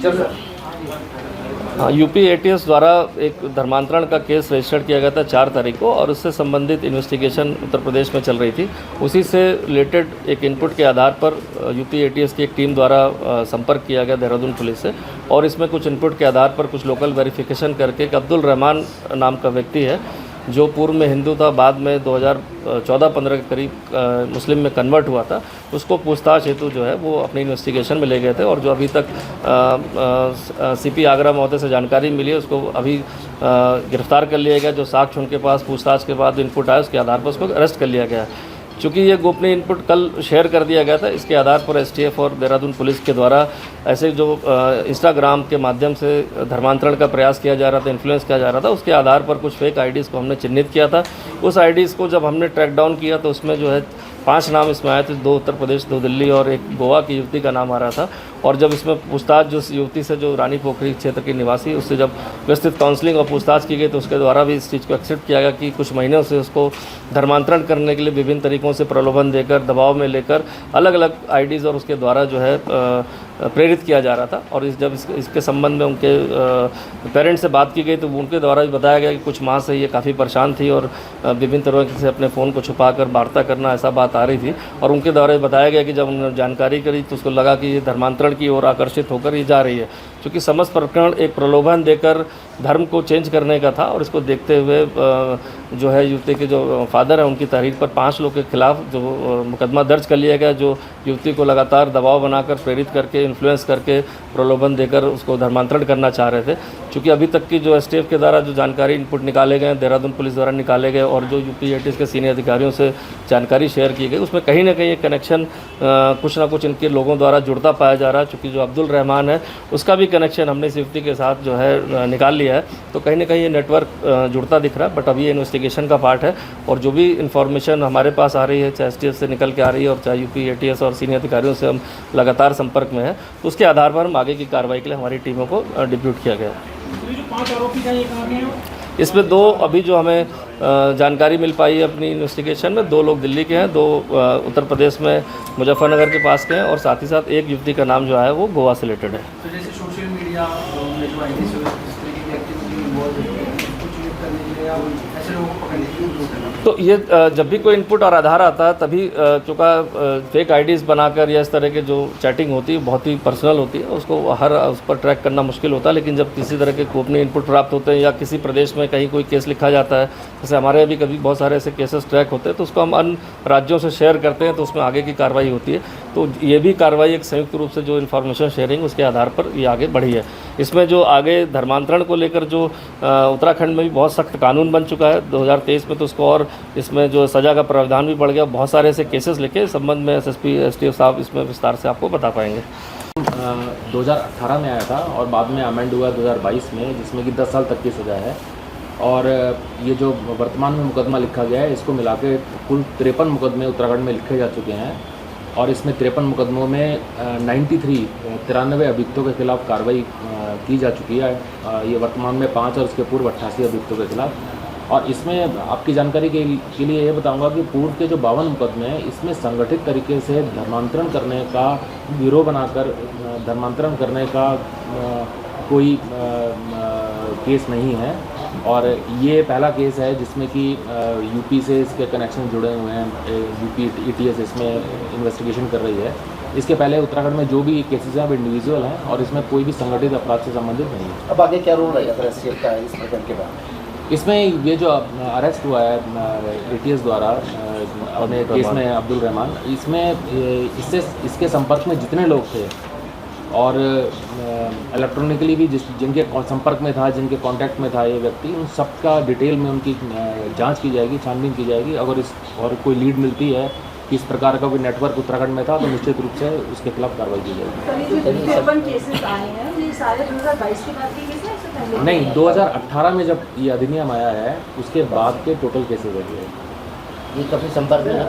हाँ, UP ATS द्वारा एक धर्मांतरण का केस रजिस्टर्ड किया गया था 4 तारीख को, और उससे संबंधित इन्वेस्टिगेशन उत्तर प्रदेश में चल रही थी। उसी से रिलेटेड एक इनपुट के आधार पर यूपी एटीएस की एक टीम द्वारा संपर्क किया गया देहरादून पुलिस से, और इसमें कुछ इनपुट के आधार पर कुछ लोकल वेरिफिकेशन करके एक अब्दुल रहमान नाम का व्यक्ति है, जो पूर्व में हिंदू था, बाद में 2014-15 के करीब मुस्लिम में कन्वर्ट हुआ था, उसको पूछताछ हेतु जो है वो अपनी इन्वेस्टिगेशन में ले गए थे। और जो अभी तक सीपी आगरा महोदय से जानकारी मिली है, उसको अभी गिरफ्तार कर लिया गया। जो साक्ष्य उनके पास पूछताछ के बाद इनपुट आया, उसके आधार पर उसको अरेस्ट कर लिया गया है। चूँकि ये गोपनीय इनपुट कल शेयर कर दिया गया था, इसके आधार पर एसटीएफ और देहरादून पुलिस के द्वारा ऐसे जो इंस्टाग्राम के माध्यम से धर्मांतरण का प्रयास किया जा रहा था, इन्फ्लुएंस किया जा रहा था, उसके आधार पर कुछ फेक आईडीज़ को हमने चिन्हित किया था। उस आईडीज़ को जब हमने ट्रैक डाउन किया तो उसमें जो है 5 नाम इसमें आए थे, 2 उत्तर प्रदेश, 2 दिल्ली और एक गोवा की युवती का नाम आ रहा था। और जब इसमें पूछताछ जो युवती से, जो रानी पोखरी क्षेत्र की निवासी, उससे जब विस्तृत काउंसलिंग और पूछताछ की गई तो उसके द्वारा भी इस चीज़ को एक्सेप्ट किया गया कि कुछ महीनों से उसको धर्मांतरण करने के लिए विभिन्न तरीक़ों से प्रलोभन देकर, दबाव में लेकर अलग अलग आईडीज़ और उसके द्वारा जो है प्रेरित किया जा रहा था। और जब इसके संबंध में उनके पेरेंट्स से बात की गई तो उनके द्वारा भी बताया गया कि कुछ माह से ये काफ़ी परेशान थी और विभिन्न तरह से अपने फ़ोन को छुपाकर वार्ता करना, ऐसा बात आ रही थी। और उनके द्वारा बताया गया कि जब उन्होंने जानकारी करी तो उसको लगा कि ये धर्मांतरण की ओर आकर्षित होकर ये जा रही है। क्योंकि समस्त प्रकरण एक प्रलोभन देकर धर्म को चेंज करने का था, और इसको देखते हुए जो है युवती के जो फादर हैं उनकी तहरीर पर 5 लोग के खिलाफ जो मुकदमा दर्ज कर लिया गया, जो युवती को लगातार दबाव बनाकर, प्रेरित करके, इन्फ्लुएंस करके, प्रलोभन देकर उसको धर्मांतरण करना चाह रहे थे। क्योंकि अभी तक की जो एसटीएफ के द्वारा जो जानकारी इनपुट निकाले गए, देहरादून पुलिस द्वारा निकाले गए, और जो यूपी एटीएस के सीनियर अधिकारियों से जानकारी शेयर की गई, उसमें कहीं ना कहीं एक कनेक्शन कुछ ना कुछ इनके लोगों द्वारा जुड़ता पाया जा रहा है। चूँकि जो अब्दुल रहमान है उसका भी कनेक्शन हमने इस युवती के साथ जो है निकाल लिया है, तो कहीं ना कहीं ये नेटवर्क जुड़ता दिख रहा है। बट अभी ये इन्वेस्टिगेशन का पार्ट है, और जो भी इन्फॉर्मेशन हमारे पास आ रही है, चाहे एसटीएफ से निकल के आ रही है और चाहे यूपी एटीएस और सीनियर अधिकारियों से हम लगातार संपर्क में है, तो उसके आधार पर हम आगे की कार्रवाई के लिए हमारी टीमों को डिप्यूट किया गया। इसमें 2 अभी जो हमें जानकारी मिल पाई है अपनी इन्वेस्टिगेशन में, 2 लोग दिल्ली के हैं, 2 उत्तर प्रदेश में मुजफ्फरनगर के पास के हैं, और साथ ही साथ एक युवती का नाम जो है वो गोवा से रिलेटेड है। तो जैसे सोशल मीडिया में जो आईडी से इस तरीके की एक्टिविटी इन्वॉल्व है, कुछ यूज करने के लिए या ऐसे लोगों को पकड़ने के लिए करना। तो ये जब भी कोई इनपुट और आधार आता है तभी चूँकि फेक आईडीज़ बनाकर या इस तरह के जो चैटिंग होती है बहुत ही पर्सनल होती है, उसको उस पर ट्रैक करना मुश्किल होता है। लेकिन जब किसी तरह के गोपनीय इनपुट प्राप्त होते हैं या किसी प्रदेश में कहीं कोई केस लिखा जाता है, जैसे हमारे अभी कभी बहुत सारे ऐसे केसेस ट्रैक होते हैं, तो उसको हम अन्य राज्यों से शेयर करते हैं, तो उसमें आगे की कार्रवाई होती है। तो ये भी कार्रवाई एक संयुक्त रूप से जो इन्फॉर्मेशन शेयरिंग उसके आधार पर ये आगे बढ़ी है। इसमें जो आगे धर्मांतरण को लेकर जो उत्तराखंड में भी बहुत सख्त कानून बन चुका है 2023 में, तो उसको और इसमें जो सज़ा का प्रावधान भी बढ़ गया। बहुत सारे ऐसे केसेस लेके संबंध में एसएसपी एसटीएफ साहब इसमें विस्तार से आपको बता पाएंगे। 2018 में आया था और बाद में अमेंड हुआ 2022 में, जिसमें कि 10 साल तक की सज़ा है। और ये जो वर्तमान में मुकदमा लिखा गया है, इसको मिला के कुल 53 मुकदमे उत्तराखंड में लिखे जा चुके हैं, और इसमें 53 मुकदमों में 93 अभियुक्तों के खिलाफ कार्रवाई की जा चुकी है। ये वर्तमान में 5 और इसके पूर्व 88 अभियुक्तों के खिलाफ। और इसमें आपकी जानकारी के लिए ये बताऊंगा कि पूर्व के जो 52 मुकदमे हैं, इसमें संगठित तरीके से धर्मांतरण करने का गिरोह बनाकर धर्मांतरण करने का कोई केस नहीं है। और ये पहला केस है जिसमें कि यूपी से इसके कनेक्शन जुड़े हुए हैं। यूपी एटीएस इसमें इन्वेस्टिगेशन कर रही है। इसके पहले उत्तराखंड में जो भी केसेस हैं वो इंडिविजुअल हैं, और इसमें कोई भी संगठित अपराध से संबंधित नहीं है। अब आगे क्या रोल रहेगा सर एसटीएफ का इस प्रकरण के बाद? इसमें ये जो अरेस्ट हुआ है एटीएस द्वारा अपने केस में अब्दुल रहमान, इसमें इसके संपर्क में जितने लोग थे और इलेक्ट्रॉनिकली भी जिनके संपर्क में था, जिनके कांटेक्ट में था ये व्यक्ति, उन सबका डिटेल में उनकी जांच की जाएगी, छानबीन की जाएगी। अगर और कोई लीड मिलती है कि इस प्रकार का कोई नेटवर्क उत्तराखंड में था, तो निश्चित रूप से उसके खिलाफ कार्रवाई की जाएगी। केसेस आए हैं, ये सारे 2022 के बाद के केस हैं? नहीं, 2018 में जब ये अधिनियम आया है उसके बाद के टोटल केसेस है। ये कभी संपर्क में